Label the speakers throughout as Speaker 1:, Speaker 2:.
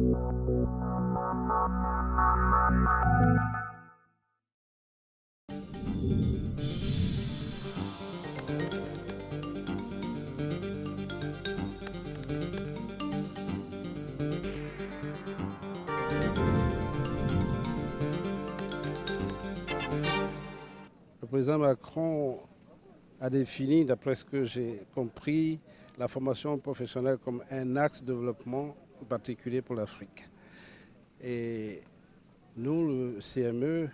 Speaker 1: Le président Macron a défini, d'après ce que j'ai compris, la formation professionnelle comme un axe de développement en particulier pour l'Afrique. Et nous, le CME,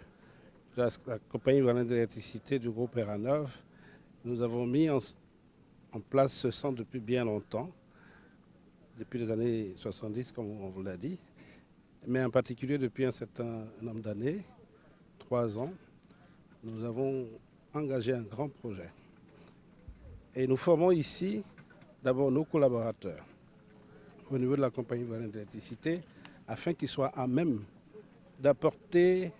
Speaker 1: la compagnie ivoirienne d'électricité du groupe Eranov, nous avons mis en place ce centre depuis bien longtemps, depuis les années 70, comme on vous l'a dit, mais en particulier depuis un certain nombre d'années, 3 ans, nous avons engagé un grand projet. Et nous formons ici d'abord nos collaborateurs au niveau de la compagnie ivoirienne d'électricité afin qu'ils soient à même d'apporter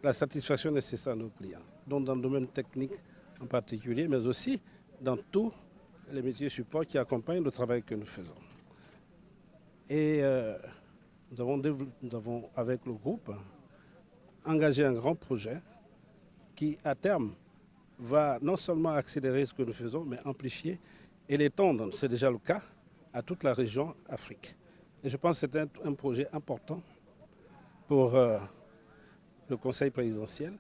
Speaker 1: la satisfaction nécessaire à nos clients, donc dans le domaine technique en particulier, mais aussi dans tous les métiers support qui accompagnent le travail que nous faisons. Et nous avons, avec le groupe, engagé un grand projet qui, à terme, va non seulement accélérer ce que nous faisons, mais amplifier et l'étendre, c'est déjà le cas, à toute la région Afrique. Et je pense que c'est un projet important pour le Conseil présidentiel,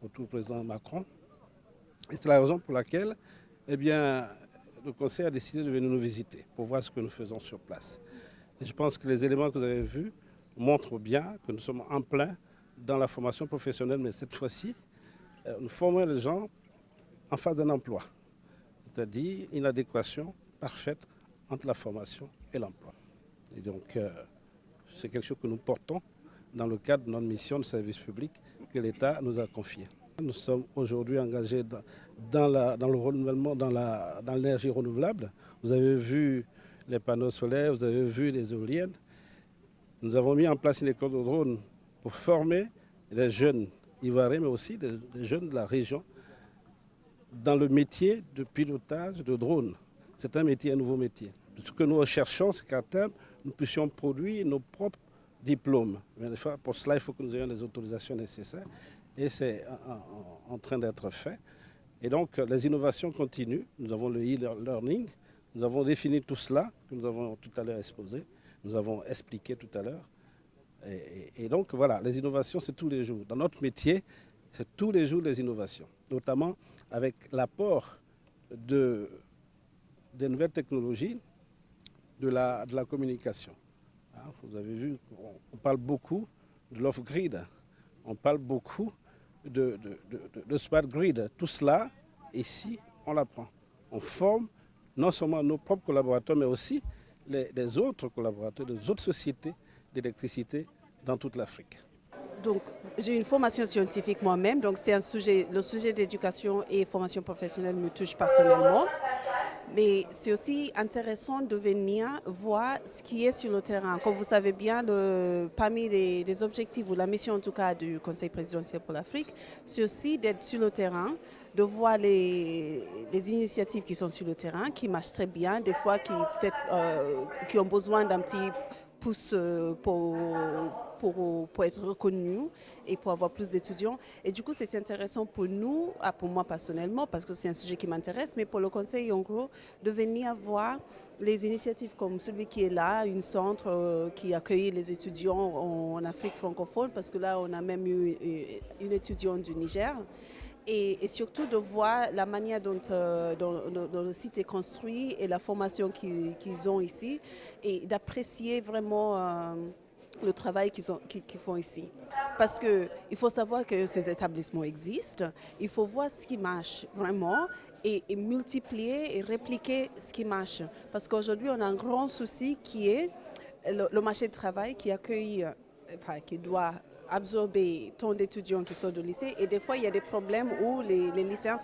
Speaker 1: autour du président Macron. Et c'est la raison pour laquelle le Conseil a décidé de venir nous visiter pour voir ce que nous faisons sur place. Et je pense que les éléments que vous avez vus montrent bien que nous sommes en plein dans la formation professionnelle, mais cette fois-ci, nous formons les gens en face d'un emploi, c'est-à-dire une adéquation parfaite entre la formation et l'emploi. Et donc, c'est quelque chose que nous portons dans le cadre de notre mission de service public que l'État nous a confiée. Nous sommes aujourd'hui engagés dans le renouvellement, dans l'énergie renouvelable. Vous avez vu les panneaux solaires, vous avez vu les éoliennes. Nous avons mis en place une école de drone pour former les jeunes ivoiriens, mais aussi des jeunes de la région, dans le métier de pilotage de drone. C'est un métier, un nouveau métier. Ce que nous recherchons, c'est qu'à terme, nous puissions produire nos propres diplômes. Mais pour cela, il faut que nous ayons les autorisations nécessaires. Et c'est en train d'être fait. Et donc, les innovations continuent. Nous avons le e-learning. Nous avons défini tout cela, que nous avons tout à l'heure exposé. Nous avons expliqué tout à l'heure. Et donc, voilà, les innovations, c'est tous les jours. Dans notre métier, c'est tous les jours des innovations, notamment avec l'apport des nouvelles technologies de la communication. Vous avez vu, on parle beaucoup de l'off-grid, on parle beaucoup de smart grid. Tout cela, ici, on l'apprend. On forme non seulement nos propres collaborateurs, mais aussi les autres collaborateurs des autres sociétés d'électricité dans toute l'Afrique.
Speaker 2: Donc, j'ai une formation scientifique moi-même, donc c'est le sujet d'éducation et formation professionnelle me touche personnellement. Mais c'est aussi intéressant de venir voir ce qui est sur le terrain. Comme vous savez bien, parmi les objectifs ou la mission en tout cas du Conseil présidentiel pour l'Afrique, c'est aussi d'être sur le terrain, de voir les initiatives qui sont sur le terrain, qui marchent très bien, des fois qui ont besoin d'un petit pouce pour être reconnus et pour avoir plus d'étudiants. Et du coup, c'est intéressant pour nous, pour moi personnellement, parce que c'est un sujet qui m'intéresse, mais pour le Conseil, en gros, de venir voir les initiatives comme celui qui est là, une centre qui accueille les étudiants en Afrique francophone, parce que là, on a même eu une étudiante du Niger. Et surtout de voir la manière dont le site est construit et la formation qu'ils ont ici, et d'apprécier vraiment le travail qu'ils font ici. Parce qu'il faut savoir que ces établissements existent, il faut voir ce qui marche vraiment et multiplier et répliquer ce qui marche. Parce qu'aujourd'hui, on a un grand souci qui est le marché du travail qui doit absorber tant d'étudiants qui sortent du lycée. Et des fois, il y a des problèmes où les lycéens,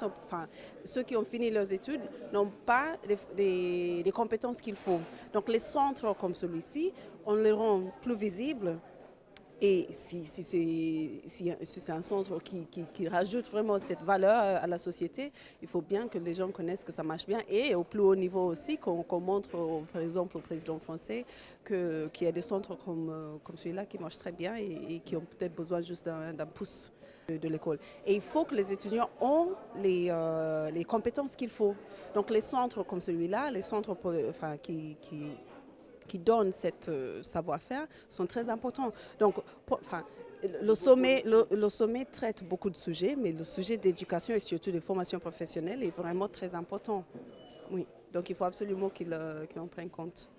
Speaker 2: ceux qui ont fini leurs études, n'ont pas des compétences qu'il faut. Donc les centres comme celui-ci, on les rend plus visibles Et si c'est un centre qui rajoute vraiment cette valeur à la société, il faut bien que les gens connaissent que ça marche bien. Et au plus haut niveau aussi, qu'on montre, par exemple, au président français qu'il y a des centres comme celui-là qui marchent très bien et qui ont peut-être besoin juste d'un pouce de l'école. Et il faut que les étudiants ont les compétences qu'il faut. Donc les centres comme celui-là, les centres qui donnent cette savoir-faire sont très importants. Donc, le sommet traite beaucoup de sujets, mais le sujet d'éducation et surtout de formation professionnelle est vraiment très important. Oui, donc il faut absolument qu'ils en prennent compte.